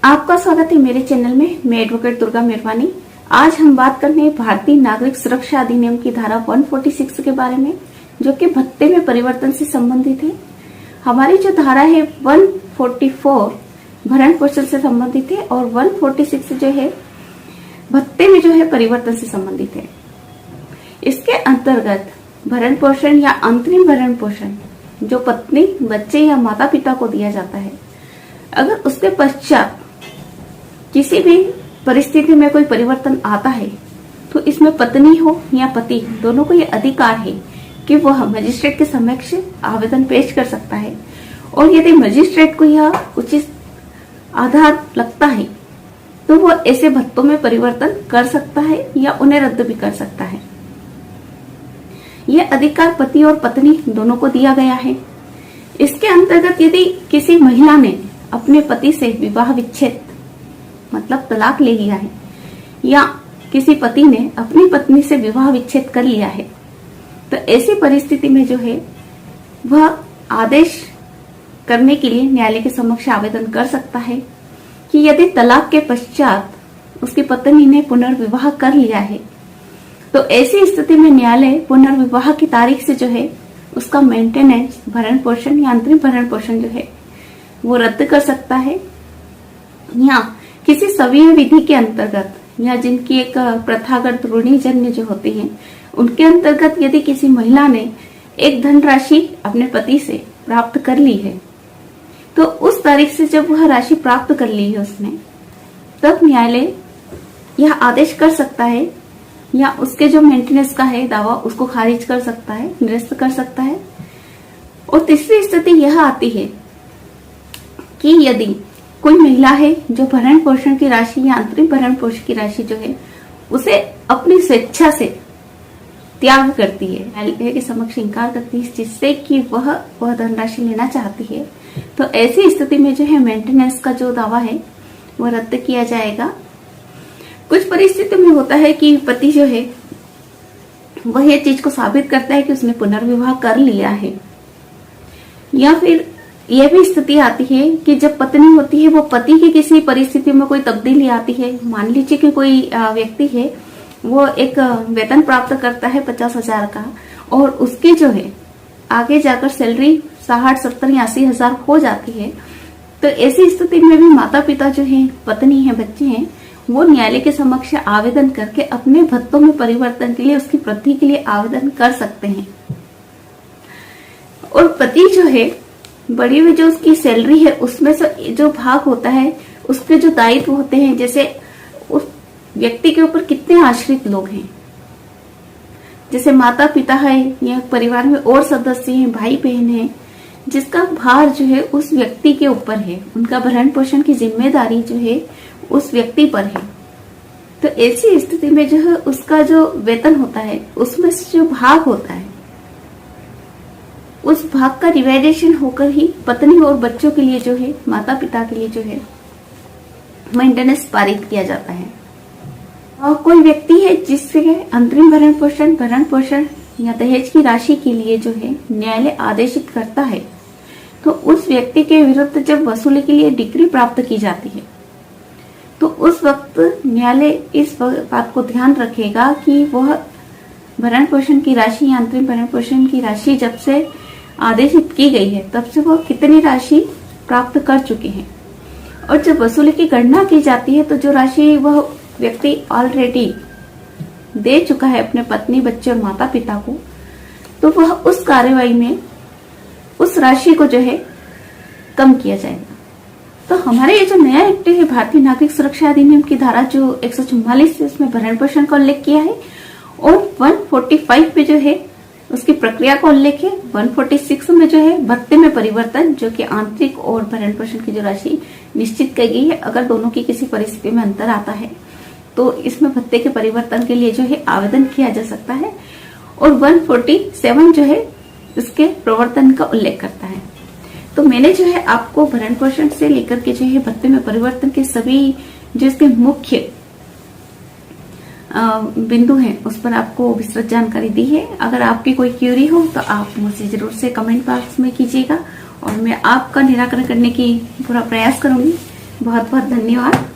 आपका स्वागत है मेरे चैनल में। मैं एडवोकेट दुर्गा मेहरबानी। आज हम बात करने हैं भारतीय नागरिक सुरक्षा अधिनियम की धारा 146 के बारे में, जो कि भत्ते में परिवर्तन से संबंधित है। हमारी जो धारा है 144 भरण पोषण से संबंधित है और 146 जो है भत्ते में जो है परिवर्तन से संबंधित है। इसके अंतर्गत भरण पोषण या अंतरिम भरण पोषण जो पत्नी, बच्चे या माता पिता को दिया जाता है, अगर उसके पश्चात किसी भी परिस्थिति में कोई परिवर्तन आता है तो इसमें पत्नी हो या पति, दोनों को ये अधिकार है कि वह मजिस्ट्रेट के समक्ष आवेदन पेश कर सकता है और यदि मजिस्ट्रेट को यह उचित आधार लगता है तो वह ऐसे भत्तों में परिवर्तन कर सकता है या उन्हें रद्द भी कर सकता है। यह अधिकार पति और पत्नी दोनों को दिया गया है। इसके अंतर्गत यदि किसी महिला ने अपने पति से विवाह विच्छेद मतलब तलाक ले लिया है या किसी पति ने अपनी पत्नी से विवाह विच्छेद कर लिया है, तो ऐसी परिस्थिति में जो है वह आदेश करने के लिए न्यायालय के समक्ष आवेदन कर सकता है कि यदि तलाक के पश्चात उसकी पत्नी ने पुनर्विवाह कर लिया है तो ऐसी स्थिति में न्यायालय पुनर्विवाह की तारीख से जो है उसका मेंटेनेंस भरण पोषण या अंतरिम भरण पोषण जो है वो रद्द कर सकता है, या किसी सवीय विधि के अंतर्गत या जिनकी एक प्रथागत ऋणीजन्य जो होती हैं उनके अंतर्गत यदि किसी महिला ने एक धनराशि अपने पति से प्राप्त कर ली है तो उस तारीख से जब वह राशि प्राप्त कर ली है उसने, तब न्यायालय यह आदेश कर सकता है या उसके जो मेंटेनेंस का है दावा उसको खारिज कर सकता है, निरस्त कर सकता है। और तीसरी स्थिति यह आती है कि यदि कोई महिला है जो भरण पोषण की राशि या अंतरिम भरण पोषण की राशि जो है उसे अपनी स्वेच्छा से त्याग करती है, न्यायालय के समक्ष इंकार करती है जिससे कि वह धनराशि लेना चाहती है, तो ऐसी स्थिति में जो है मेंटेनेंस का जो दावा है वह रद्द किया जाएगा। कुछ परिस्थिति में होता है कि पति जो है वह ये चीज को साबित करता है कि उसने पुनर्विवाह कर लिया है, या फिर यह भी स्थिति आती है कि जब पत्नी होती है वो पति की किसी परिस्थिति में कोई तब्दीली आती है। मान लीजिए कि कोई व्यक्ति है वो एक वेतन प्राप्त करता है 50,000 का और उसकी जो है आगे जाकर सैलरी 60, 70 या 80 हजार हो जाती है, तो ऐसी स्थिति में भी माता पिता जो है, पत्नी है, बच्चे हैं, वो न्यायालय के समक्ष आवेदन करके अपने भत्तों में परिवर्तन के लिए उसकी वृद्धि के लिए आवेदन कर सकते हैं। और पति जो है बढ़ी हुई जो उसकी सैलरी है उसमें से जो भाग होता है उसके जो दायित्व होते हैं, जैसे उस व्यक्ति के ऊपर कितने आश्रित लोग हैं, जैसे माता पिता है या परिवार में और सदस्य हैं, भाई बहन है, जिसका भार जो है उस व्यक्ति के ऊपर है, उनका भरण पोषण की जिम्मेदारी जो है उस व्यक्ति पर है। तो ऐसी स्थिति में जो है उसका जो वेतन होता है उसमें से जो भाग होता है उस भाग का डिवाइडेशन होकर ही पत्नी और बच्चों के लिए जो है, माता पिता के लिए जो है मेंटेनेंस पारित किया जाता है। और कोई व्यक्ति है जिससे अंतरिम भरण पोषण या दहेज की राशि के लिए जो है न्यायालय आदेशित करता है, तो उस व्यक्ति के विरुद्ध जब वसूली के लिए डिक्री प्राप्त की जाती है तो उस वक्त न्यायालय इस बात को ध्यान रखेगा कि वह भरण पोषण की राशि या अंतरिम भरण पोषण की राशि जब से आदेशित की गई है तब से वह कितनी राशि प्राप्त कर चुके हैं, और जब वसूली की गणना की जाती है तो जो राशि वह व्यक्ति ऑलरेडी दे चुका है अपने पत्नी, बच्चे और माता पिता को, तो वह उस कार्यवाही में उस राशि को जो है कम किया जाएगा। तो हमारे ये जो नया एक्ट है भारतीय नागरिक सुरक्षा अधिनियम की धारा जो 144 है उसमें भरण पोषण का उल्लेख किया है, और 145 पे जो है उसकी प्रक्रिया का उल्लेख है। 146 में जो है भत्ते में परिवर्तन, जो कि आंतरिक और भरण पोषण की जो राशि निश्चित की गई है, अगर दोनों की किसी परिस्थिति में अंतर आता है तो इसमें भत्ते के परिवर्तन के लिए जो है आवेदन किया जा सकता है। और 147 जो है इसके प्रवर्तन का उल्लेख करता है। तो मैंने जो है आपको भरण पोषण से लेकर के जो है भत्ते में परिवर्तन के सभी जो इसके मुख्य बिंदु हैं उस पर आपको विस्तृत जानकारी दी है। अगर आपकी कोई क्यूरी हो तो आप मुझसे जरूर से कमेंट बॉक्स में कीजिएगा और मैं आपका निराकरण करने की पूरा प्रयास करूंगी। बहुत बहुत धन्यवाद।